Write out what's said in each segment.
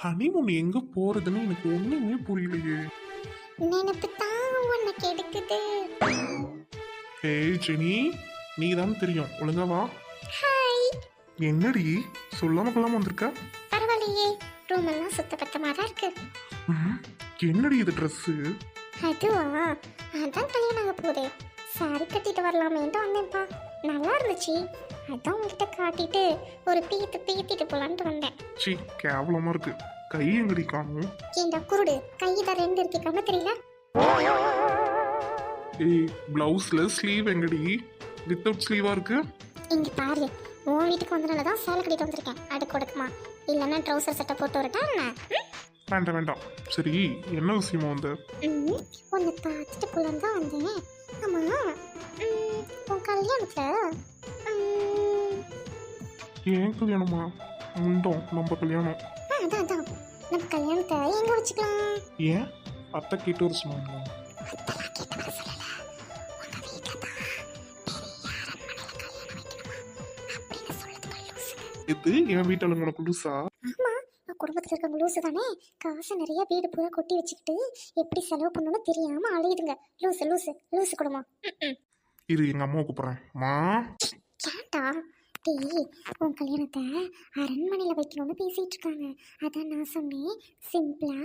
Honeymoon எங்க போறதுன்னு எனக்கு ஒண்ணுமே புரியலையே. நினைப்பு தான் உன்னை கெடுக்குது. ஏய் ஜெனி, நீ தான் தெரியும், ஒழுங்கா வா. ஹாய். என்னடி சொல்லாம கொள்ளாம வந்திருக்க? பரவாயில்லையே, ரூம் எல்லாம் சுத்தபத்தமா தான் இருக்கு. ம், என்னடி இது ட்ரெஸ்ஸு? அதுவா, அதான் கல்யாணம் ஆக போகுது, சாரி கட்டிட்டு வரலாமேன்ட்டு வந்தேன்ப்பா. நல்லா இருந்துச்சு, அதான் உங்ககிட்ட காட்டிட்டு ஒரு பீத்திட்டு போலான்ட்டு வந்தேன். சி, கேவலமா இருக்கு. கை எங்கடி காணும்? ஏண்டா குருடு, கைதான் 2 இருக்கு, கண்ணு தெரியல? ஏய், பிளவுஸ்ல ஸ்லீவ் எங்கடி? வித்தவுட் ஸ்லீவா இருக்கு. இங்க பாரு, உன் வீட்டுக்கு வந்தனால தான் சேலை கட்டிட்டு வந்திருக்கேன். அடுக்கு கொடுக்குமா, இல்லைன்னா ட்ரௌசர் சட்டை போட்டு வரட்டா என்ன? வேண்டாம் வேண்டாம். சரி, என்ன விஷயமா வந்த? உன்னை பார்த்துட்டு போலாம் தான் வந்தேன். ஆமா, உன் கல்யாணத்துல ஏன் கல்யாணமா? முண்டோம் நம்ம கல்யாணம். அதான் நம்ம கல்யாணத்தை எங்க வச்சுக்கலாம்? ஏன் அத்தை கேட்டு வர சொன்னாங்களா? அதெல்லாம் கேட்டு வர சொல்லல. உங்க வீட்டுல தான் பெரிய அரண்மனையில கல்யாணம் வைக்கணுமா அப்படின்னு சொல்லுதுங்க லூசு. இது என் வீட்டால உனக்கு லூசா? ஆமா, நான் குடும்பத்துல இருக்க லூசு தானே. காசு நிறைய வீடு பூரா கொட்டி வச்சுக்கிட்டு எப்படி செலவு பண்ணணும்னு தெரியாம அலையுதுங்க. லூசு லூசு லூசு குடும்பம். இரு, எங்க அம்மாவை கூப்பிடுறேன். மா, கேட்டா டேய், உன் கல்யாணத்தை அரண்மனையில் வைக்கணும்னு பேசிகிட்டு இருக்காங்க. அதான் நான் சொன்னேன், சிம்பிளா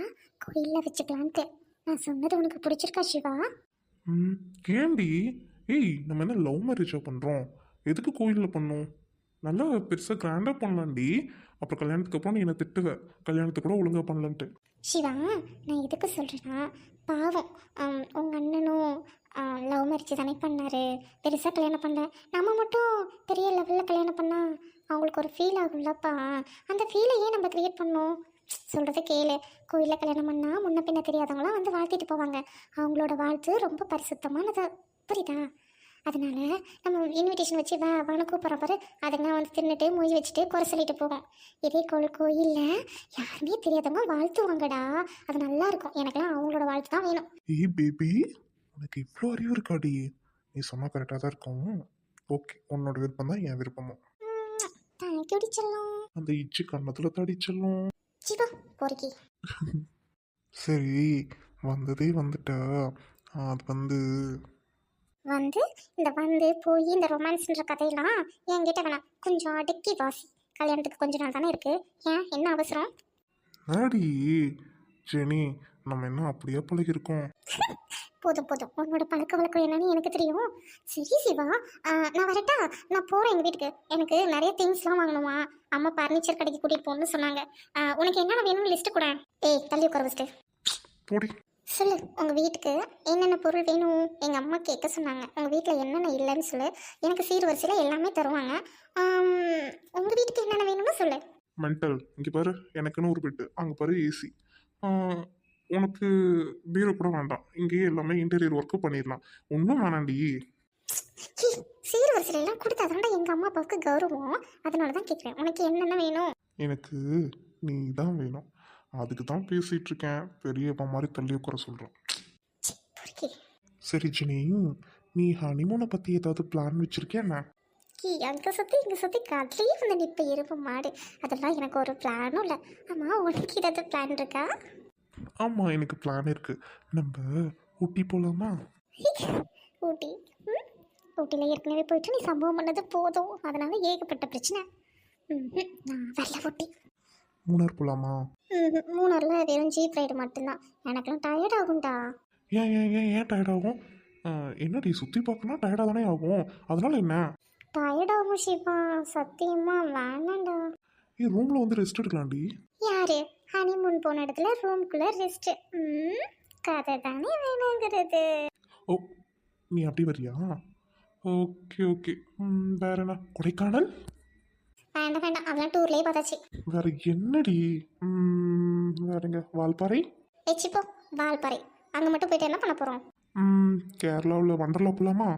கோயிலில் வச்சுக்கலான்ட்டு. நான் சொன்னது உனக்கு பிடிச்சிருக்கா சிவா? ம், ஏண்டி? ஏய், நம்ம என்ன லவ் மேரேஜா பண்ணுறோம்? எதுக்கு கோயிலில் பண்ணோம்? நல்லா பெருசாக கிராண்டாக பண்ணலாண்டி. அப்புறம் கல்யாணத்துக்கு அப்புறம் நீ என்ன திட்டுவ, கல்யாணத்துக்கு கூட ஒழுங்காக பண்ணலன்ட்டு. சிவா, நான் எதுக்கு சொல்கிறேன்னா, பாவம் உங்கள் அண்ணனும் லவ் மேரேஜ் தானே பண்ணார், பெருசாக கல்யாணம் பண்ணல. நம்ம மட்டும் பெரிய லெவலில் கல்யாணம் பண்ணால் அவங்களுக்கு ஒரு ஃபீல் ஆகும்லப்பா. அந்த ஃபீலை ஏன் நம்ம க்ரியேட் பண்ணோம்? சொல்கிறத கேளு. கோயிலில் கல்யாணம் பண்ணால் முன்ன பின்ன தெரியாதவங்களாம் வந்து வாழ்த்திட்டு போவாங்க. அவங்களோட வாழ்த்து ரொம்ப பரிசுத்தமானது, புரியுதா? அதனால நம்ம இன்விடேஷன் வச்சு வான கூப்பிட்றோம் பாரு, அதெல்லாம் வந்து தின்னுட்டு மொய் வச்சுட்டு குறை சொல்லிட்டு போவோம். இதே கோயிலில் யாருமே தெரியாதவங்க வாழ்த்துவாங்கடா, அது நல்லா இருக்கும். எனக்கெல்லாம் அவங்களோட வாழ்த்து தான் வேணும். ஏய் பேபி, உனக்கு இவ்வளோ அறிவு இருக்காடி? நீ சொன்னால் கரெக்டாக தான் இருக்கும். ஓகே, உன்னோட விருப்பம் தான் என் விருப்பமும். தேங்க்யூ செல்லம். அந்த இச்சு கண்ணத்தில் தடிச்சலும். சிவா பொறுக்கி. சரி, வந்ததே வந்துட்டா. அது வந்து இந்த போய் இந்த ரொமான்ஸ்ன்ற கதையெல்லாம் என்கிட்ட வேணாம். கொஞ்சம் அடக்கி வாசி. கல்யாணத்துக்கு கொஞ்ச நாள் தானே இருக்கு, ஏன் என்ன அவசரம்? ஆடி ஜெனி, நம்ம என்ன அப்படியே பழகிருக்கோம்? போதும் போதும், உன்னோட பழக்க வழக்கம் என்னன்னு எனக்கு தெரியும். சரி சிவா, நான் வரட்டா? நான் போகிறேன் எங்கள் வீட்டுக்கு. எனக்கு நிறைய திங்ஸ்லாம் வாங்கணுமா. அம்மா பர்னிச்சர் கடைக்கு கூட்டிகிட்டு போகணும்னு சொன்னாங்க. உனக்கு என்னென்ன வேணும்னு லிஸ்ட்டு கூட. ஏய், தள்ளி உட்கார வச்சுட்டு போடி. சொல்லு, உங்கள் வீட்டுக்கு என்னென்ன பொருள் வேணும்? எங்கள் அம்மா கேட்க சொன்னாங்க. உங்கள் வீட்டில் என்னென்ன இல்லைன்னு சொல்லு, எனக்கு சீர்வரிசையில் எல்லாமே தருவாங்க. உங்கள் வீட்டுக்கு என்னென்ன வேணும்னு சொல்லு. மென்டல், இங்கே பாரு, எனக்குன்னு ஒரு பெட்டு, அங்கே பாரு ஏசி. உனக்கு பீரோ கூட வேண்டாம், இங்கேயே எல்லாமே இன்டீரியர் ஒர்க்கு பண்ணிடலாம். ஒன்றும் வேணாண்டி. சீர்வரிசையில் எல்லாம் கொடுத்தாதாண்டா எங்கள் அம்மா அப்பாவுக்கு கௌரவம். அதனால தான் கேட்குறேன், உனக்கு என்னென்ன வேணும்? எனக்கு நீ தான் வேணும், அதுக்கு தான் பேசிகிட்டு இருக்கேன். பெரியப்பா மாதிரி தள்ளி உட்கார சொல்கிறேன். சரி ஜெனி, நீ ஹனிமூனை பற்றி ஏதாவது பிளான் வச்சுருக்கியா என்ன? அங்கே சுற்றி இங்கே சுற்றி காட்டிலேயே வந்து நிற்ப எருப்பு மாடு. அதெல்லாம் எனக்கு ஒரு பிளானும் இல்லை. ஆமாம், உனக்கு ஏதாவது பிளான் இருக்கா? ஆமாம், எனக்கு பிளான் இருக்குது. நம்ம ஊட்டி போகலாமா? ஊட்டி? ஊட்டியில் ஏற்கனவே போயிட்டு நீ சம்பவம் பண்ணது போதும், அதனால ஏகப்பட்ட பிரச்சனை. நான் வரல ஊட்டி. மூணார் போகலாமா? மூணாரில் வெறும் ஜீப் ரைடு மட்டும்தான், எனக்கெல்லாம் டயர்ட் ஆகும்டா. ஏன் ஏன் ஏன் ஏன் டயர்ட் ஆகும்? என்னடி சுற்றி பார்க்கணும் டயர்டாக தானே ஆகும், அதனால என்ன? டயர்ட் ஆகும் சிவா, சத்தியமா வேணாண்டா. ரூமில் வந்து ரெஸ்ட் எடுக்கலாம்டி. யாரு ஹனிமூன் போன இடத்துல ரூம்குள்ளே ரெஸ்ட்டு? கதை தானே வேணுங்கிறது. ஓ, நீ அப்படி வரியா? Okay okay. வேற என்ன? கொடைக்கானல்? வேண்டாம் வேண்டாம், அதெல்லாம் டூர்லேயே பார்த்தாச்சு. வேற என்னடி? வேறங்க, வால்பாறை? வச்சுப்போ, வால்பாறை. அங்கே மட்டும் போயிட்டு என்ன பண்ண போகிறோம்? கேரளாவில் வண்டர்லா போகலாமா?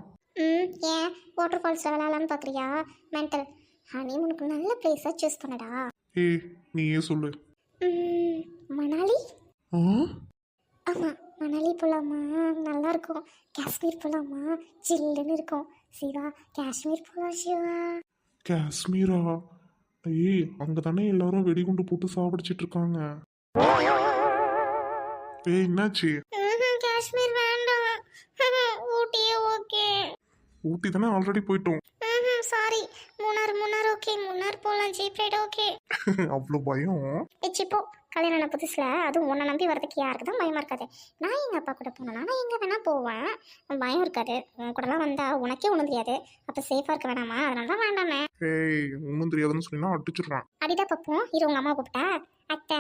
ஏன் வாட்டர் ஃபால்ஸில் விளாட்லான்னு பார்க்குறியா? மென்டல். ஹனிமூனுக்கு நல்ல பிளேஸாக சூஸ் பண்ணடா. ஏய், நீயே சொல்லு. மணாலி? ஆமாம், மணாலி போகலாமா? நல்லாயிருக்கும். காஷ்மீர் போகலாமா? ஜில்லுன்னு இருக்கும். சிவா, காஷ்மீர் போகலாம் சிவா. காஷ்மீரா? ஏய், அங்கே தானே எல்லாரும் வெடிகுண்டு போட்டு சாப்பிடிச்சிட்டு இருக்காங்க. ஏய் என்னாச்சு? காஷ்மீர் வேண்டாம். ஊட்டியே ஓகே. ஊட்டி தானே ஆல்ரெடி போயிட்டோம். Sorry, Munnar okay. மூணார் போகலாம், ஜீப் ரைட் ஓகே. அவ்வளோ பயம்? இப்போ கல்யாணம் ஆன புதுசில் அதுவும் உன்னை நம்பி வரதுக்கு யாருக்கு தான் பயமாக இருக்காது. நான் எங்கள் அப்பா கூட போனேன்னா நான் எங்கே வேணால் போவேன், பயம் இருக்காது. உன் கூடலாம் வந்தால் உனக்கே ஒன்றும் தெரியாது, அப்போ சேஃபாக இருக்க வேணாமா? அதனால தான் வேண்டாமே. ஏய் ஒன்றும் தெரியாதுன்னு சொன்னா அடிச்சிடுறான். அடிதா பார்ப்போம். இரு உங்கள் அம்மா கூப்பிட்டா அத்தை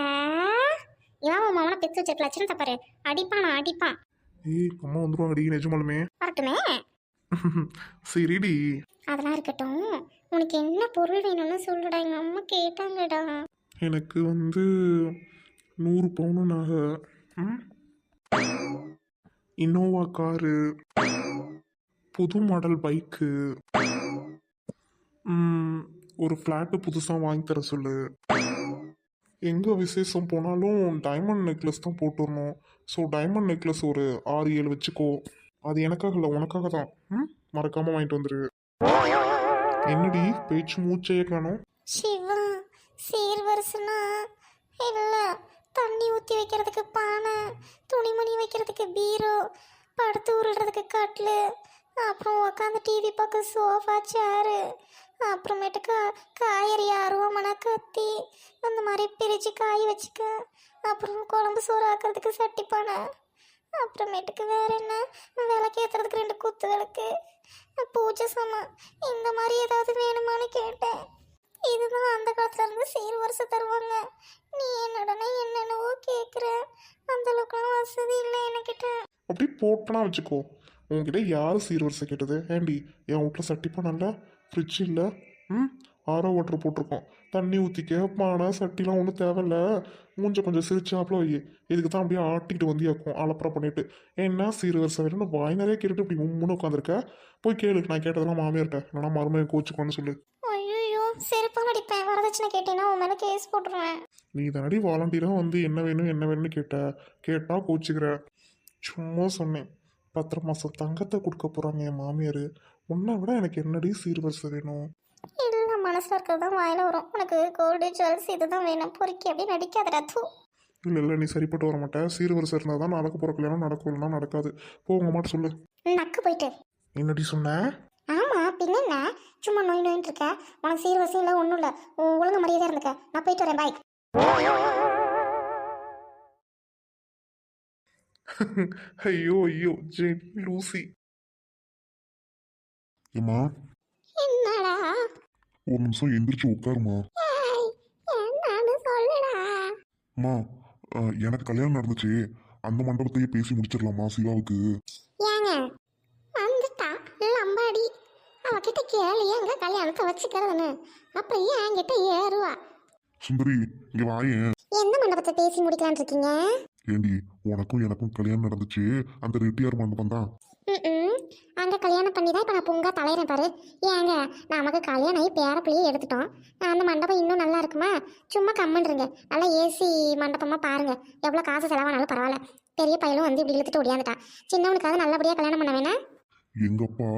இவன் உன் மாமனை பெற்று வச்சிருக்கலாச்சுன்னு தப்பாரு. அடிப்பான். ஏய் அம்மா வந்துருவாங்கடி நிஜமாலுமே. வரட்டுமே. சரிடி. அதெல்லாம் இருக்கட்டும், உனக்கு என்ன பொருள் வேணும்னு சொல்லுடா. எங்கள் அம்மா கேட்டாங்கடா. எனக்கு 100 பவுன் நகை, இனோவா காரு, புது மாடல் பைக்கு, ஒரு ஃப்ளாட்டு புதுசாக வாங்கி தர சொல்லு. எங்கே விசேஷம் போனாலும் டைமண்ட் நெக்லஸ் தான் போட்டுடணும். ஸோ டைமண்ட் நெக்லஸ் ஒரு 6-7 வச்சுக்கோ. அது எனக்காக இல்லை, உனக்காக தான். மறக்காமல் வாங்கிட்டு வந்துரு. என்னடி பேச்சு மூச்சையே காணோம்? சிவா, சீர்வரிசனா இல்லை, தண்ணி ஊற்றி வைக்கிறதுக்கு பானை, துணிமணி வைக்கிறதுக்கு பீரோ, படுத்து உருள்றதுக்கு கட்லு, அப்புறம் உட்காந்து டிவி பார்க்க சோஃபா சேரு, அப்புறமேட்டுக்கு காய்கறி அருவாமனை கத்தி அந்த மாதிரி பிரித்து காய் வச்சுக்க, அப்புறம் குழம்பு சோறு ஆக்கிறதுக்கு சட்டி பானை, அப்புறமேட்டுக்கு வேற என்ன, விளக்கு ஏற்றுறதுக்கு 2 குத்து விளக்கு, பூஜை சாமான், இந்த மாதிரி ஏதாவது வேணுமான்னு கேட்டேன். இதுதான் அந்த காலத்துல இருந்து சீர்வரிசை தருவாங்க. நீ என்னடனா என்னென்னவோ கேட்குற. அந்த அளவுக்குலாம் வசதி இல்லை என்கிட்ட. அப்படி போட்டனா வச்சுக்கோ. உங்ககிட்ட யார் சீர்வரிசை கேட்டது? ஏண்டி என் வீட்டில் சட்டிப்பான இல்லை, ஃப்ரிட்ஜ் இல்லை, ஆரோ வாட்டர் போட்டிருக்கோம், தண்ணி ஊற்றிக்க பானை சட்டிலாம் ஒன்றும் தேவையில்ல. கொஞ்சம் சிரிச்சாப்புல வை. இதுக்கு தான் அப்படியே ஆட்டிக்கிட்டு வந்தியாக்கும் அலப்பறை பண்ணிட்டு. என்ன சீர்வரிசை வேணும்னு வாய் நிறைய கேட்டுட்டு இப்படி முன்னு உட்காந்துருக்க. போய் கேளு, நான் கேட்டதெல்லாம் மாமியார்ட்ட, இல்லைனா மருமையை கோச்சுக்கோன்னு சொல்லு. ஐயோ, செருப்பாக அடிப்பேன். வரதட்சணை கேட்டேன்னா உன் மேலே கேஸ் போட்டுருவேன். நீ தானடி வாலண்டியராக வந்து என்ன வேணும்னு கேட்டா கோச்சுக்கிற. சும்மா சொன்னேன். 10 மாதம் தங்கத்தை கொடுக்க போகிறாங்க என் மாமியார். உன்னை விட எனக்கு என்னடி சீர்வரிசை வேணும்? இல்லை, மனசில் இருக்கிறது தான் வாயில் வரும். உனக்கு கோல்டு ஜுவல்ஸ் இதுதான் வேணும், பொறுக்கி அப்படி நடிக்காதடா. தூ. இல்லை நீ சரிப்பட்டு வர மாட்டேன். சீர்வரிசை இருந்தால் தான் நடக்க போகிற கல்யாணம் நடக்கும், இல்லைனா நடக்காது. போ உங்க மாட்ட சொல்லு. நக்கு போயிட்டு. என்னடி சொன்ன? ஆமாம், பின்ன என்ன, சும்மா நோயின்னு இருக்க. உனக்கு சீர்வரிசையும் இல்லை, ஒன்றும் இல்லை. ஒழுங்கு மரியாதை இருந்துக்க. நான் போயிட்டு வரேன், பாய். ஐயோ ஜெனி லூசி. ஏம்மா, என்னடா? ஒரு நிமிஷம் எந்திரிச்சு உட்காருமா. ஏய், என்னன்னு சொல்லுடா. அம்மா, எனக்கு கல்யாணம் நடந்துச்சு, அந்த மண்டபத்தையே பேசி முடிச்சிடலாமா சிவாவுக்கு? ஏங்க வந்துட்டா லம்பாடி, அவகிட்ட கேளு எங்க கல்யாணத்தை வச்சுக்கிறதுன்னு. அப்புறம் ஏன் என்கிட்ட ஏறுவா? சுந்தரி, இங்க வாயேன். எந்த மண்டபத்தை பேசி முடிக்கலான் இருக்கீங்க? ஏண்டி, உனக்கும் எனக்கும் கல்யாணம் நடந்துச்சு, அந்த ரெட்டியார் மண்டபம் தான். அங்கே கல்யாணம் பண்ணி தான் இப்போ நான் பொங்கா தலையிறேன் பாரு. ஏங்க நமக்கு கல்யாணம் ஆகி பேரப்பிள்ளையே எடுத்துட்டோம். அந்த மண்டபம் இன்னும் நல்லா இருக்குமா? சும்மா கம்மன்றுங்க. நல்லா ஏசி மண்டபமாக பாருங்க. எவ்வளோ காசு செலவானாலும் பரவாயில்ல. பெரிய பையனும் வந்து இப்படி இழுத்துட்டு ஓடியாந்துட்டான். சின்னவனுக்காவது நல்லபடியாக கல்யாணம் பண்ண வேணா? எங்க அப்பா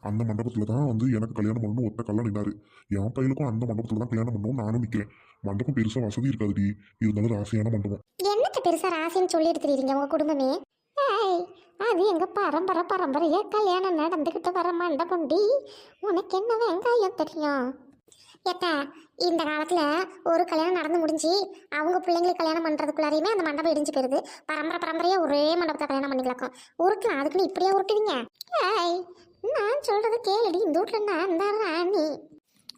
அந்த மண்டபத்துல தான் வந்து எனக்கு கல்யாணம் பண்ணணும் ஒத்த கல்யாணம் நின்னாரு. என் பையனுக்கும் அந்த மண்டபத்துல தான் கல்யாணம் பண்ணணும் நானும் நிற்கிறேன். மண்டபம் பெருசா வசதி இருக்காதுடி, இருந்தாலும் ராசியான மண்டபம். என்னத்த பெருசா ராசின்னு சொல்லி எடுத்துறீங்க உங்க குடும்பமே? ஏய், அது எங்க பரம்பரையா கல்யாணம் நடந்துகிட்டு வர மண்டபம்டி. உனக்கு என்ன வெங்காயம் தெரியும்? ஏத்தா, இந்த காலத்துல ஒரு கல்யாணம் நடந்து முடிஞ்சு அவங்க பிள்ளைங்களுக்கு கல்யாணம் பண்றதுக்குள்ளாரையுமே அந்த மண்டபம் இடிஞ்சு போயிருது. பரம்பரையா ஒரே மண்டபத்தை கல்யாணம் பண்ணிக்கலாம். உருட்டுலாம் அதுக்குன்னு இப்படியே உருட்டுவீங்க? ஏய், நான் சொல்றது கேளுடி. இந்த வீட்டுல நான் தான் ராணி.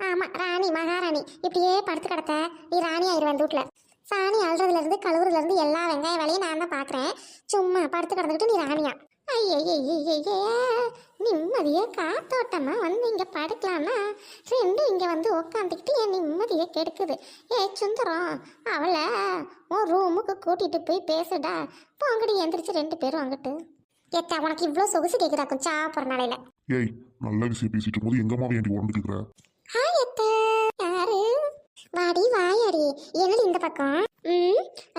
ஆமா, ராணி, மகாராணி. இப்படியே படுத்து கிடத்த நீ ராணி ஆயிடுவேன் இந்த வீட்டுல. சாணி அழுறதுல இருந்து கழுவுறதுல இருந்து எல்லா வெங்காய வேலையும் நான் தான் பாக்குறேன். சும்மா படுத்து கிடந்துக்கிட்டு நீ ராணியா? ஐயே, நிம்மதியே காத்தோட்டமா வந்து இங்க படுக்கலாம்னா ரெண்டும் இங்க வந்து உக்காந்துக்கிட்டு என் நிம்மதியை கெடுக்குது. சுந்தரம், அவளை உன் ரூமுக்கு கூட்டிட்டு போய் பேசுடா. போங்கடி, எந்திரிச்சு 2 பேரும் அங்கிட்டு. ஏத்தா, உனக்கு இவ்வளோ சொகுசு கேட்குதாக்கும் சாப்பிட்ற நாளையில? ஏய், நல்ல விஷயம் பேசிட்டு இருக்கும்போது எங்கம்மா வேண்டி உடம்புக்கு இருக்கிற? யாரு? வாடி வாயாடி. என்னடி இந்த பக்கம்?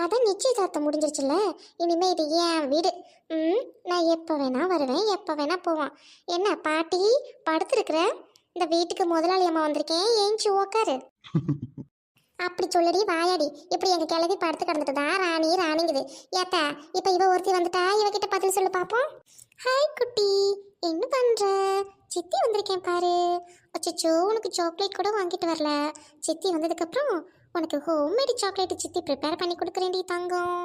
அதான் நிச்சயதார்த்தம் முடிஞ்சிருச்சுல்ல, இனிமே இது ஏன் வீடு. நான் எப்போ வேணா வருவேன், எப்போ வேணா போவான். என்ன பாட்டி படுத்துருக்குற? இந்த வீட்டுக்கு முதலாளி அம்மா வந்திருக்கேன், ஏஞ்சி உக்காரு. அப்படி சொல்லடி வாயாடி இப்படி எங்க கிளவி படுத்து கிடந்துட்டுதா ராணி ராணிங்குது ஏத்தா இப்ப இவ ஒருத்தி வந்துட்டா இவகிட்ட பதில் சொல்லு பாப்போம். ஹாய் குட்டி, என்ன பண்ற? சித்தி வந்திருக்கேன் பாரு. அச்சச்சோ, உனக்கு சாக்லேட் கூட வாங்கிட்டு வரல. சித்தி வந்ததுக்கு அப்புறம் உனக்கு ஹோம்மேட் சாக்லேட் சித்தி ப்ரிப்பேர் பண்ணி கொடுக்குறேன்டி தங்கம்.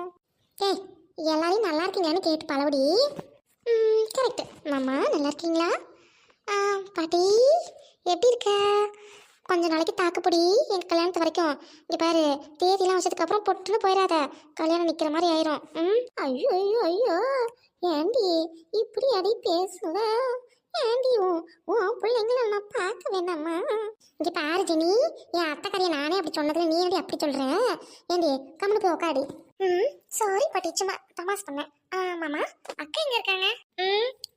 ஏய், எல்லாரையும் நல்லா இருக்கீங்களான்னு கேட்டு பழவடி. கரெக்ட் மாமா, நல்லா இருக்கீங்களா? பாட்டி எப்படி இருக்க? கொஞ்ச நாளைக்கு தாக்குப்படி எங்கள் கல்யாணத்து வரைக்கும். இங்கே பாரு, தேதியெல்லாம் வச்சதுக்கப்புறம் பொட்டுன்னு போயிடாத, கல்யாணம் நிற்கிற மாதிரி ஆயிரும். ஐயோ ஐயோ ஐயோ, ஏண்டி இப்படி அடி பேசுவ? ஏண்டி உன் பிள்ளைங்கள நான் பார்க்க வேண்டாமா? இங்கே பாரு ஜெனி, என் அத்தைக்காரியை நானே அப்படி சொன்னதுல நீ எப்படி அப்படி சொல்கிற? ஏண்டி கம்முனு போய் உக்காடி. சாரி பாட்டி, சும்மா தமாஸ் பண்ணேன். மாமா, அக்கா எங்கே இருக்காங்க?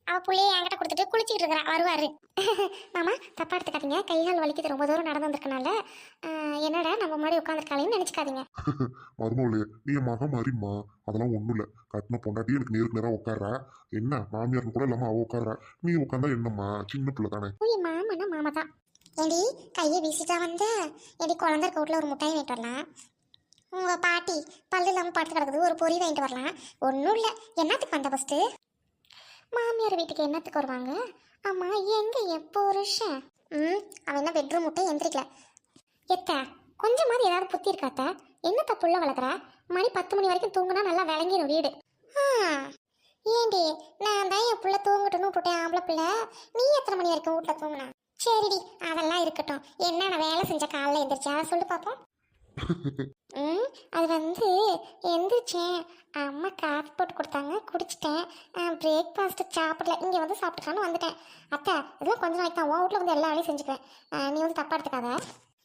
அவ புள்ளைய என்கிட்ட கொடுத்துட்டு குளிச்சுக்கிட்டு இருக்கிறா, வருவாரு. மாமா தப்பா எடுத்துக்காதீங்க, கைகால் வலிக்குது, ரொம்ப தூரம் நடந்து வந்திருக்கனால. என்னடா நம்ம முன்னாடி உட்காந்துருக்காளேன்னு நினைச்சுக்காதீங்க. மருமவளே, நீ என் மகன் மாதிரிம்மா, அதெல்லாம் ஒன்றும் இல்லை. கட்டின பொண்டாட்டி எனக்கு நேருக்கு நேராக உட்கார்றா. என்ன மாமியாருக்கு கூட இல்லாமல் அவள் உட்கார்றா, நீ உட்காந்தா என்னம்மா, சின்ன பிள்ளை தானே. மாமனா மாமா தான். ஏடி கையை வீசிட்டா வந்த, ஏடி குழந்தை இருக்க வீட்டில் ஒரு முட்டாய் வாங்கிட்டு வரலாம். உங்கள் பாட்டி பல்லு இல்லாமல் படுத்து கிடக்குது, ஒரு பொறி வாங்கிட்டு வரலாம். ஒன்றும் இல்லை, என்னத்துக்கு வந்த ஃபஸ்ட்டு? மாமியார் வீட்டுக்கு என்னத்துக்கு வருவாங்க? ஆமா, எங்க எப்போ வருஷம்? அவன் என்ன பெட்ரூம் விட்டு எந்திரிக்கல. எத்த கொஞ்சமாதிரி ஏதாவது புத்தி இருக்காத்த? என்னத்த புள்ள வளர்க்குற? மணி 10 மணி வரைக்கும் தூங்குனா நல்லா விளங்கிடும் வீடு. ஏண்டி, நான் தான் என் புள்ள தூங்கட்டுன்னு விட்டுட்டேன் ஆம்பளை பிள்ளை. நீ எத்தனை மணி வரைக்கும் வீட்டில் தூங்குனா? சரிடி, அதெல்லாம் இருக்கட்டும். என்ன நான் வேலை செஞ்ச காலைல எந்திரிச்சு அதை சொல்லு பார்ப்போம். அது வந்து எந்திரிச்சேன், அம்மா காஃபி போட்டு கொடுத்தாங்க, குடிச்சிட்டேன். பிரேக்ஃபாஸ்ட்டு சாப்பிடல, இங்கே வந்து சாப்பிட்டுக்கான்னு வந்துட்டேன். அத்தை, இதெல்லாம் கொஞ்சம் நாளைக்கு தான் உன் வீட்டில் வந்து எல்லா வேலையும் செஞ்சுக்குவேன். நீ வந்து தப்பாக எடுத்துக்காத.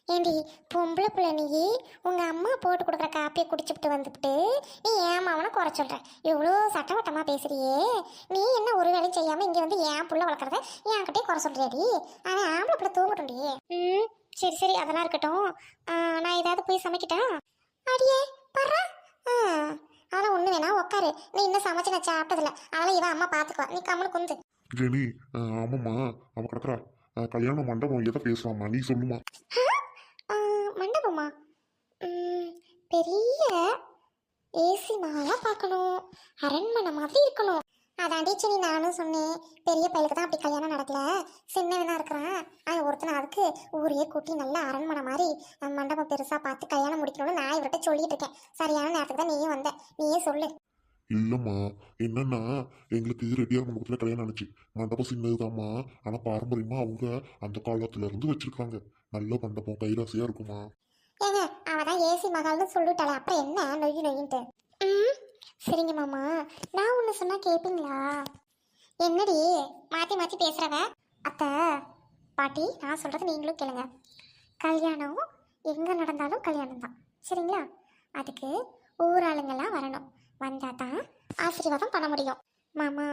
ஏண்டி பொம்பளை பிள்ளை, நீ உங்கள் அம்மா போட்டு கொடுக்குற காப்பியை குடிச்சுட்டு வந்துவிட்டு நீ ஏமாவனை குறை சொல்கிற. இவ்வளோ சட்டவட்டமாக பேசுறியே, நீ என்ன ஒரு வேலையும் செய்யாமல் இங்கே வந்து ஏன் புள்ள வளர்க்குறத என்கிட்டே குறை சொல்கிறியாடி? ஆனால் ஆம்பளை பிள்ளை தூங்கட்டும்டி. சரி சரி, அதெல்லாம் இருக்கட்டும். நான் ஏதாவது போய் சமைக்கிட்டா? அடியே பர்றா. அதெல்லாம் ஒன்று வேணா உட்காரு, நீ இன்னும் சமைச்சு நான் சாப்பிட்டதில்ல, அதெல்லாம் இவன் அம்மா பார்த்துக்குவா, நீ கம்முனு குந்து. ஜெனி, ஆமாம்மா, அவன் கிடக்குறா. கல்யாண மண்டபம் எதை பேசலாமா, நீ சொல்லுமா. மண்டபமா? பெரிய ஏசி மகாலாக பார்க்கணும், அரண்மனை மாதிரி இருக்கணும். அதாண்டி சரி, நானும் சொன்னேன், பெரிய பையலுக்கு தான் அப்படி கல்யாணம் நடக்கல, சின்னவனா இருக்கிறான். ஒருத்தனை அதுக்கு ஊரையே கூட்டி நல்லா அரண்மனை மாதிரி மண்டபம் பெருசாக பார்த்து கல்யாணம் முடிக்கணும்னு நான் இவர்கிட்ட சொல்லிட்டு இருக்கேன். சரியான நேரத்துக்கு தான் நீயும் வந்த, நீயே சொல்லு. இல்லைம்மா, என்னன்னா எங்களுக்கு ரெடியாக மண்டபத்தில் கல்யாணம் ஆனிச்சு. மண்டபம் சின்னதுதாம்மா, ஆனால் பாரம்பரியமாக அவங்க அந்த காலத்துல இருந்து வச்சிருக்காங்க. நல்ல மண்டபம், கைராசியாக இருக்குமா. ஏங்க, அவள் தான் ஏசி மகால்னு சொல்லிட்டாளே, அப்புறம் என்ன நொய்யு நொய்யின்ட்டு? சரிங்க மாமா, நான் ஒன்று சொன்னால் கேட்பீங்களா? என்னடி மாற்றி மாற்றி பேசுகிறவ? அத்தை பாட்டி, நான் சொல்கிறது நீங்களும் கேளுங்க. கல்யாணம் எங்கே நடந்தாலும் கல்யாணம் தான், சரிங்களா? அதுக்கு ஊராளுங்கெல்லாம் வரணும், வந்தால் தான் ஆசீர்வாதம் பண்ண முடியும். மாமா,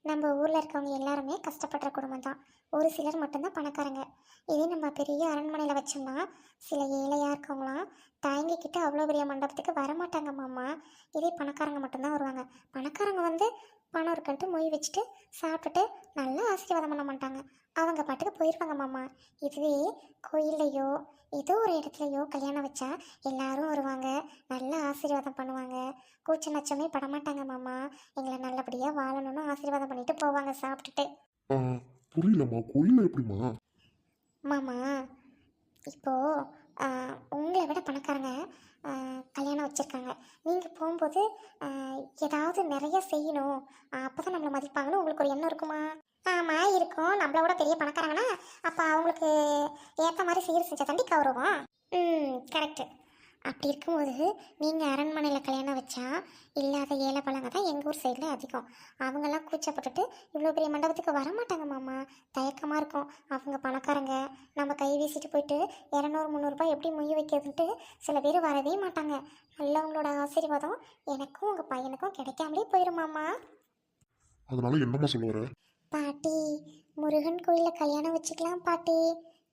நம்ம ஊரில் இருக்கவங்க எல்லாருமே கஷ்டப்படுற குடும்பம் தான், ஒரு சிலர் மட்டும்தான் பணக்காரங்க. இதே நம்ம பெரிய அரண்மனையில் வச்சோம்னா சில ஏழையாக இருக்கவங்களாம் தயங்கிக்கிட்டு அவ்வளோ பெரிய மண்டபத்துக்கு வரமாட்டாங்க மாமா. இதே பணக்காரங்க மட்டும்தான் வருவாங்க. பணக்காரங்க வந்து பணம் இருக்குன்ட்டு மொய் வச்சுட்டு சாப்பிட்டுட்டு நல்லா ஆசீர்வாதம் பண்ண மாட்டாங்க, அவங்க பாட்டுக்கு போயிடுவாங்க மாமா. இதுவே கோயில்லையோ ஏதோ ஒரு இடத்துலையோ கல்யாணம் வச்சா எல்லாரும் வருவாங்க, நல்லா ஆசீர்வாதம் பண்ணுவாங்க, கூச்ச நச்சமே படமாட்டாங்க மாமா. எங்களை நல்லபடியாக வாழணும்னு ஆசீர்வாதம் பண்ணிட்டு போவாங்க சாப்பிட்டுட்டு. புரியலம்மா, கோயிலில் எப்படிம்மா? மாமா, இப்போது உங்களை விட பணக்காரங்க கல்யாணம் வச்சுருக்காங்க. நீங்கள் போகும்போது ஏதாவது நிறைய செய்யணும், அப்போ தான் நம்மளை மதிப்பாங்கன்னு உங்களுக்கு ஒரு எண்ணம் இருக்குமா? ஆமாம் இருக்கும். நம்மளோட பெரிய பணக்காரங்கன்னா அப்போ அவங்களுக்கு ஏற்ற மாதிரி சீர் செஞ்ச தண்டி கௌரவம். கரெக்டு. அப்படி இருக்கும்போது நீங்கள் அரண்மனையில் கல்யாணம் வச்சா இல்லாத ஏழை பழங்க தான் எங்கள் ஊர் சைடில் அதிகம். அவங்கெல்லாம் கூச்சப்பட்டுட்டு இவ்வளோ பெரிய மண்டபத்துக்கு வரமாட்டாங்க மாமா, தயக்கமாக இருக்கும். அவங்க பணக்காரங்க, நம்ம கை வீசிட்டு போயிட்டு 200-300 ரூபாய் எப்படி மொய் வைக்கிறதுன்ட்டு சில பேர் வரவே மாட்டாங்க. நல்லவங்களோட ஆசீர்வாதம் எனக்கும் உங்கள் பையனுக்கும் கிடைக்காமலே போயிடும் மாமா. அதனால என்னம்மா சொல்ல வர? பாட்டி, முருகன் கோயிலில் கல்யாணம் வச்சுக்கலாம் பாட்டி.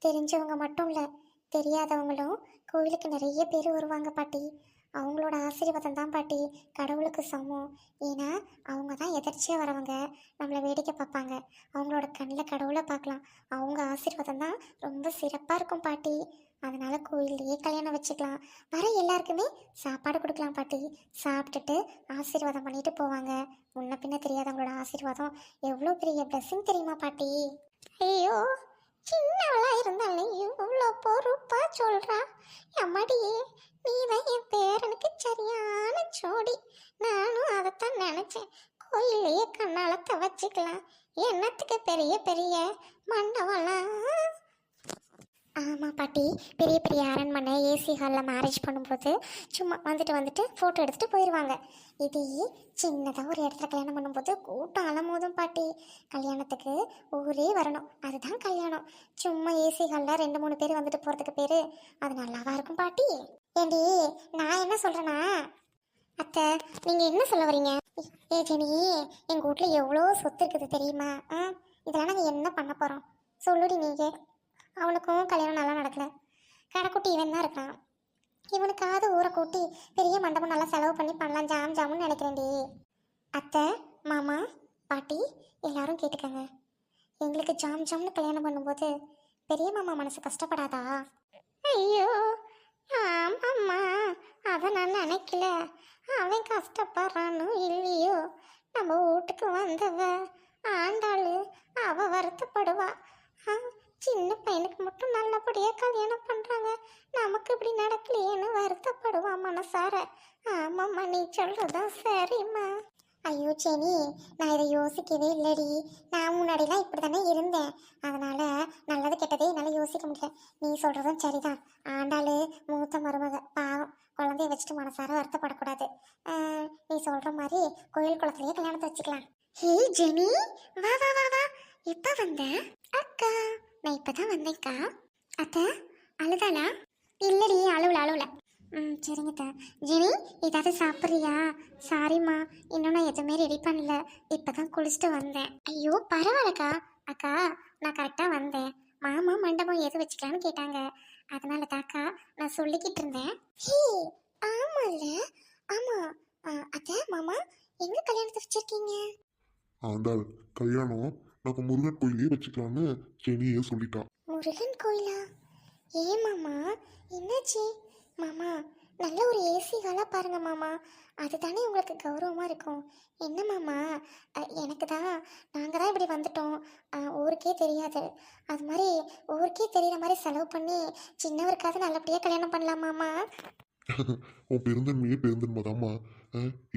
தெரிஞ்சவங்க மட்டும் இல்லை, தெரியாதவங்களும் கோயிலுக்கு நிறைய பேர் வருவாங்க பாட்டி. அவங்களோட ஆசீர்வாதம் தான் பாட்டி கடவுளுக்கு சமம். ஏன்னா அவங்க தான் எதர்ச்சியாக வரவங்க, நம்மளை வேடிக்கை பார்ப்பாங்க, அவங்களோட கண்ணில் கடவுளை பார்க்கலாம். அவங்க ஆசீர்வாதம் தான் ரொம்ப சிறப்பாக இருக்கும் பாட்டி. அதனால கோயில்லையே கல்யாணம் வச்சுக்கலாம். வர எல்லாருக்குமே சாப்பாடு கொடுக்கலாம் பாட்டி. சாப்பிட்டுட்டு ஆசீர்வாதம் பண்ணிட்டு போவாங்க. முன்ன பின்ன தெரியாதவங்களோட ஆசீர்வாதம் எவ்வளோ பெரிய பிளஸிங் தெரியுமா பாட்டி? ஐயோ, சின்னவளா இருந்தாலும் இவ்வளோ பொறுப்பா சொல்றா. அம்மாடியே, நீதான் என் பேரனுக்கு சரியான ஜோடி. நானும் அதைத்தான் நினைச்சேன். கோயிலையே கண்ணாலத்தை வச்சுக்கலாம். என்னத்துக்கு பெரிய பெரிய மண்டபம்லாம்? ஆமாம் பாட்டி, பெரிய பெரிய அரண்மனை ஏசி ஹாலில் மேரேஜ் பண்ணும்போது சும்மா வந்துட்டு ஃபோட்டோ எடுத்துகிட்டு போயிடுவாங்க. இது சின்னதாக ஒரு இடத்துல கல்யாணம் பண்ணும்போது கூட்டம் அலமோதும் பாட்டி. கல்யாணத்துக்கு ஊரே வரணும், அதுதான் கல்யாணம். சும்மா ஏசி ஹாலில் 2-3 பேர் வந்துட்டு போகிறதுக்கு பேர் அது நல்லாவா இருக்கும் பாட்டி? ஏண்டி, நான் என்ன சொல்கிறேன்னா, அத்தை நீங்கள் என்ன சொல்ல வரீங்க? ஏ ஜெனி, எங்கள் வீட்டில் எவ்வளோ சொத்து இருக்குது தெரியுமா? இதெல்லாம் நாங்கள் என்ன பண்ண போகிறோம் சொல்லுடி நீங்கள். அவனுக்கும் கல்யாணம் நல்லா நடக்கல. கடைக்குட்டி இவன் தான் இருக்கான். இவனுக்காவது ஊரை கூட்டி பெரிய மண்டபம் நல்லா செலவு பண்ணி பண்ணலாம் ஜாமுன்னு நினைக்கிறேன்டி. அத்தை, மாமா, பாட்டி எல்லாரும் கேட்டுக்கங்க. எங்களுக்கு ஜாம்னு கல்யாணம் பண்ணும்போது பெரிய மாமா மனசு கஷ்டப்படாதா? ஐயோ ஆமாம்மா, அதை நான் நினைக்கல. அவன் கஷ்டப்படுறானோ இல்லையோ, நம்ம வீட்டுக்கு வந்தவ ஆண்டாளு அவ வருத்தப்படுவா. சின்ன பையனுக்கு மட்டும் நல்லபடியாக கல்யாணம் பண்ணுறாங்க, நமக்கு இப்படி நடக்கலையேன்னு வருத்தப்படுவா மனசார. ஆமாம்மா, நீ சொல்கிறதா சரிம்மா. ஐயோ சேனி, நான் இதை யோசிக்கவே இல்லடி. நான் முன்னாடிலாம் இப்படி தானே இருந்தேன். அதனால் நல்லது கெட்டதே என்னால் யோசிக்க முடியல. நீ சொல்கிறதும் சரிதான். ஆண்டாளு மூத்த மருமக, பாவம், குழந்தைய வச்சுட்டு மனசார வருத்தப்படக்கூடாது. நீ சொல்கிற மாதிரி கோயில் குளத்துலேயே கல்யாணத்தை வச்சுக்கலாம். ஹே ஜெனி, வா வா வா வா. எப்போ வந்த? அக்கா, நான் இப்போ தான் வந்தேன்க்கா. அத்தை அழுதாளா? இல்லடி, அழுவல. சரிங்கக்கா. ஜெனி, ஏதாவது சாப்பிட்றியா? சாரிம்மா, இன்னும் நான் எதுவுமே ரெடி பண்ணல. இப்போ தான் குளிச்சுட்டு வந்தேன். ஐயோ பரவாயில்லக்கா. அக்கா, நான் கரெக்டாக வந்தேன். மாமா மண்டபம் எது வச்சுக்கலான்னு கேட்டாங்க, அதனால தாக்கா நான் சொல்லிக்கிட்டு இருந்தேன். ஹே ஆமாம்ல, ஆமாம். அத்தை, மாமா எங்கே கல்யாணத்தை வச்சுருக்கீங்க? ஆண்டாள், கல்யாணம் நம்ம முருகன் கோயிலே வச்சுக்கலான்னு செனியே சொல்லிட்டா. முருகன் கோயிலா? ஏன் மாமா, என்னாச்சு? மாமா, நல்ல ஒரு ஏசி ஹாலாக பாருங்க மாமா, அதுதானே உங்களுக்கு கௌரவமாக இருக்கும். என்ன மாமா, எனக்கு தான், நாங்கள் தான் இப்படி வந்துட்டோம், ஊருக்கே தெரியாது. அது மாதிரி ஊருக்கே தெரிகிற மாதிரி செலவு பண்ணி சின்னவருக்காவது நல்லபடியாக கல்யாணம் பண்ணலாம் மாமா. உன் பெருந்தன்மையே பெருந்தன்மைதாம்மா.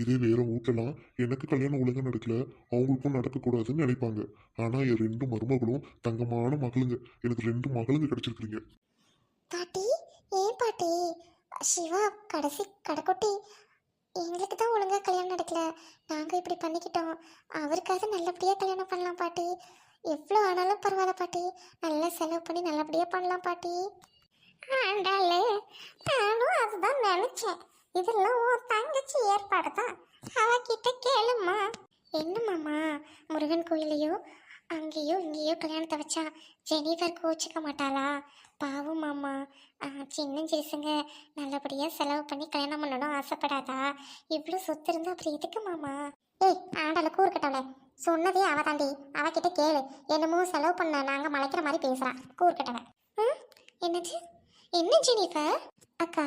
இதே வேற வீட்டெல்லாம் எனக்கு கல்யாணம் ஒழுங்கா நடக்கல, அவங்களுக்கும் நடக்கக்கூடாதுன்னு நினைப்பாங்க. ஆனால் என் 2 மருமகளும் தங்கமான மகளுங்க. எனக்கு 2 மகளுங்க கிடைச்சிருக்கிறீங்க. பாட்டி, ஏன் பாட்டி? சிவா கடைசி கடைக்குட்டி, எங்களுக்கு தான் ஒழுங்காக கல்யாணம் நடக்கல, நாங்கள் இப்படி பண்ணிக்கிட்டோம். அவருக்காவது நல்லபடியாக கல்யாணம் பண்ணலாம் பாட்டி. எவ்வளோ ஆனாலும் பரவாயில்ல பாட்டி, நல்லா செலவு பண்ணி நல்லபடியாக பண்ணலாம் பாட்டி. ஆண்டாளே, நானும் அதுதான் நினச்சேன். இதெல்லாம் உன் தங்கச்சி ஏற்பாடு தான், அவகிட்ட கேளுமா. என்னம்மாம்மா, முருகன் கோயிலையோ அங்கேயோ இங்கேயோ கல்யாணத்தை வச்சா ஜெனிஃபர் கோச்சிக்க மாட்டாளா? பாவம் மாமா, சின்ன சிறுசுங்க நல்லபடியாக செலவு பண்ணி கல்யாணம் பண்ணணும் ஆசைப்படாதா? இவ்வளோ சொத்து இருந்தால் அப்புறம் எதுக்கு மாமா? ஏய் ஆண்டாள கூறுக்கட்டவளே, சொன்னதே அவ தாண்டி, அவகிட்ட கேளு. என்னமோ செலவு பண்ண நாங்கள் மலைக்கிற மாதிரி பேசுகிறா கூறுக்கட்டவன். என்னது? என்ன ஜெனிஃபர்? அக்கா,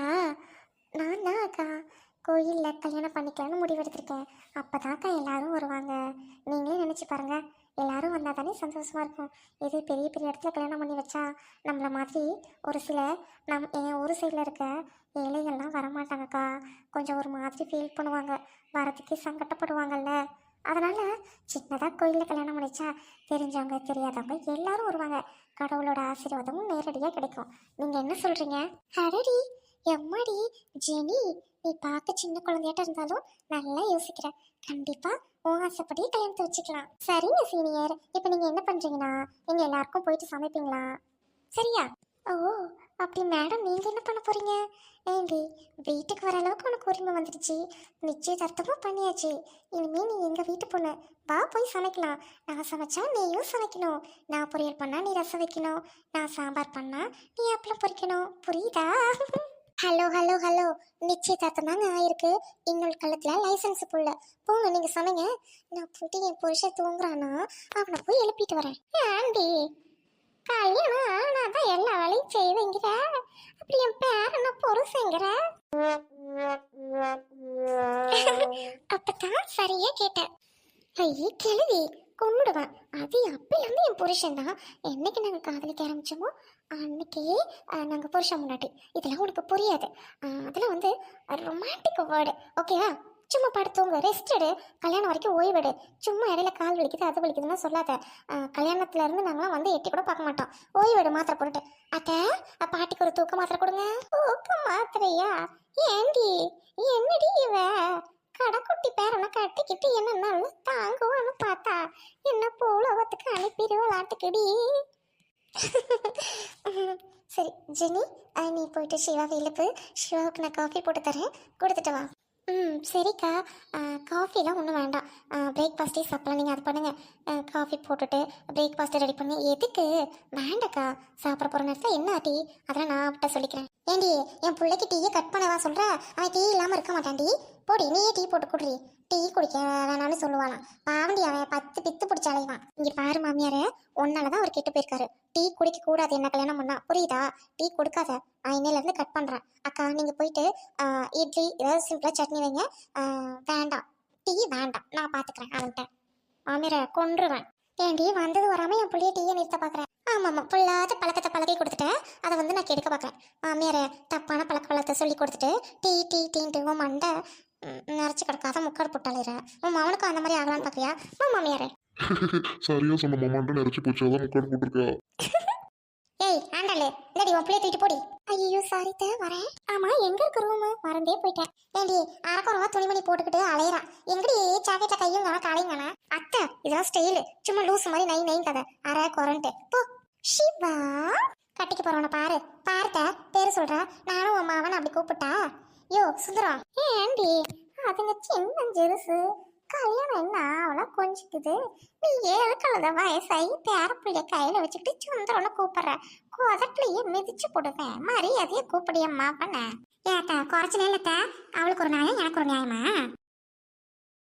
நான் தான் அக்கா கோயிலில் கல்யாணம் பண்ணிக்கலான்னு முடிவெடுத்திருக்கேன். அப்போ தான்க்கா எல்லாரும் வருவாங்க. நீங்களே நினச்சி பாருங்கள், எல்லாரும் வந்தால் தானே சந்தோஷமாக இருக்கும். இதே பெரிய பெரிய இடத்துல கல்யாணம் பண்ணி வச்சா நம்மளை மாதிரி ஒரு சில என் ஒரு சைடில் இருக்க ஏழைகள்லாம் வரமாட்டாங்கக்கா. கொஞ்சம் ஒரு மாதிரி ஃபீல் பண்ணுவாங்க, வரதுக்கே சங்கடப்படுவாங்கல்ல. அதனால் சின்னதாக கோயிலில் கல்யாணம் பண்ணிச்சா தெரிஞ்சவங்க தெரியாதவங்க எல்லாரும் வருவாங்க. கடவுளோட ஆசீர்வாதமும் நேரடியாக கிடைக்கும். நீங்கள் என்ன சொல்கிறீங்க? ஹரடி எம்மாடி ஜெனி, நீ பார்க்க சின்ன குழந்தையாட்ட இருந்தாலும் நல்லா யோசிக்கிற. கண்டிப்பாக உன் ஆசைப்படி கல்யாணத்தை வச்சுக்கலாம். சரிங்க சீனியர், இப்போ நீங்கள் என்ன பண்ணுறீங்கன்னா நீங்கள் எல்லாருக்கும் போயிட்டு சமைப்பீங்களா? சரியா? ஓ அப்படி மேடம், நீங்கள் என்ன பண்ண போகிறீங்க? ஏண்டி, வீட்டுக்கு வர அளவுக்கு உனக்கு உரிமை வந்துடுச்சு, நிச்சயதார்த்தமும் பண்ணியாச்சு. இனிமேல் நீ எங்கள் வீட்டு பொண்ணு, வா போய் சமைக்கலாம். நான் சமைச்சா நீயும் சமைக்கணும், நான் பொரியல் பண்ணால் நீ ரசம் வைக்கணும், நான் சாம்பார் பண்ணால் நீ அப்பளம் பொரிக்கணும். புரியுதா? ஹலோ ஹலோ ஹலோ, நிச்சயதார்த்தம் தாங்க ஆயிருக்கு, இன்னொரு காலத்தில் லைசன்ஸ் புள்ள. போங்க நீங்கள் சமைங்க. நான் போயிட்டு என் புருஷன் தூங்குறானா அவனை போய் எழுப்பிட்டு வரேன். ஆண்டி கல்யாணம் ஆனாதான் எல்லா வேலையும் செய்வேங்கிற, அப்படி என் பேர் என்ன பொருசைங்கிற. அப்பதான் சரியா கேட்டேன். ஐயே கிழவி கொன்னுடுவேன். அது அப்பயிலேருந்து என் புருஷன் தான். என்னைக்கு நாங்கள் காதலிக்க ஆரம்பிச்சோமோ அன்னைக்கே நாங்கள் புருஷன் முன்னாடி. இதெல்லாம் உனக்கு புரியாது. அதெல்லாம் வந்து ரொமான்டிக் வேர்டு, ஓகேவா? சும்மா படுத்தவங்க ரெஸ்ட் எடு, கல்யாணம் வரைக்கும் ஓய்வெடு. சும்மா இடையில கால் வலிக்குது அது வலிக்குதுன்னா சொல்லாத. கல்யாணத்துல இருந்து நாங்களாம் வந்து எட்டி கூட பார்க்க மாட்டோம். ஓய்வெடு மாத்திரை போட்டுட்டு. அத்தை, பாட்டிக்கு ஒரு தூக்க மாத்திரை கொடுங்க. தூக்க மாத்திரையா? ஏண்டி என்னடி இவ கடைக்குட்டி பேரனை கட்டிக்கிட்டு என்ன நல்லா தாங்குவான்னு பார்த்தா என்ன போலவத்துக்கு அனுப்பிடு விளாட்டுக்குடி. சரி ஜெனி, நீ போயிட்டு சிவாவை எழுப்பு. சிவாவுக்கு நான் காஃபி போட்டு தரேன், கொடுத்துட்டு வா. சரிக்கா. காஃபிலாம் ஒன்றும் வேண்டாம், பிரேக்ஃபாஸ்ட்டே சாப்பிடலாம். நீங்கள் அது பண்ணுங்கள், காஃபி போட்டுட்டு பிரேக்ஃபாஸ்ட்டை ரெடி பண்ணி. எதுக்கு வேண்டாக்கா, சாப்பிட போகிற நேரத்தில் என்ன டீ அதெல்லாம் நான் அவட்ட சொல்லிக்கிறேன். ஏண்டி என் பிள்ளைக்கு டீயை கட் பண்ணவா சொல்கிற? அவன் டீ இல்லாமல் இருக்க மாட்டான்டி. போடி, நீயே டீ போட்டு குடுறி. டீ குடிக்க வேணாம்னு சொல்லுவாளாம். பாவண்டி, அவன் 10 பித்து பிடிச்ச அலைவான். இங்கே பாரு மாமியார, ஒன்னால தான் அவர் கெட்டு போயிருக்காரு. டீ குடிக்க கூடாது என்ன கல்யாணம் பண்ணா, புரியுதா? டீ கொடுக்காத. இன்னையிலேருந்து கட் பண்ணுறேன். அக்கா நீங்கள் போயிட்டு இட்லி ஏதாவது சிம்பிளாக சட்னி வைங்க. வேண்டாம், டீ வேண்டாம், நான் பார்த்துக்கிறேன் அவன்கிட்ட. மாமியார கொன்றுவேன். ஏன்டி வந்தது வராமல் என் பிள்ளைய டீயை நிறுத்த பார்க்குறேன். ஆமாம், பிள்ளாத பழக்கத்தை பழகி கொடுத்துட்டேன், அதை வந்து நான் கெடுக்க பார்க்குறேன். மாமியார தப்பான பழக்க வளத்தை சொல்லி கொடுத்துட்டு டீ டீ டீன்ட்டு உன் மண்டை நிறச்சி கிடக்காத முக்காடு போட்டாளிற. உன் மவனுக்கும் அந்த மாதிரி ஆகலான்னு பார்க்குறியா? மாமியாரே சரியா சொன்ன மாமான்ட்டு நிறச்சி போச்சு, அதான் முக்காடு போட்டிருக்கா. ஏய் ஆண்டாளு, இல்லாடி உன் பிள்ளைய தூக்கிட்டு போடி. ஐயோ சாரி தே, வரேன். ஆமா, எங்க இருக்கு ரூமு? மறந்தே போயிட்டேன். ஏண்டி அரைக்குறவா துணிமணி போட்டுக்கிட்டு அலையிறான். எங்கடி ஜாக்கெட்டை கையும் காணா காலையும் காணா? அத்தை, இதெல்லாம் ஸ்டைலு, சும்மா லூஸ் மாதிரி நை நைன் கதை அரை குறன்ட்டு போ. சிவா கட்டிக்க போறவன பாரு. பார்த்த பேரு சொல்ற, நானும் உன் மாவன் அப்படி கூப்பிட்டா. யோ சுந்தரம், ஏண்டி அதுங்க சின்ன ஜெருசு, கல்யாணம் என்ன அவளை கொஞ்சிக்குது. நீ 7 கழுத வயசாகி பேரப்பிள்ளைய கையில வச்சுக்கிட்டு சுந்தரம்னு கூப்பிடுற. கோதட்டிலேயே மிதிச்சு போடுவேன். மரியாதையை கூப்பிடியம்மா பண்ண. ஏத்தா குறைச்சல இல்லத்தா, அவளுக்கு ஒரு நியாயம் எனக்கு ஒரு நியாயமா?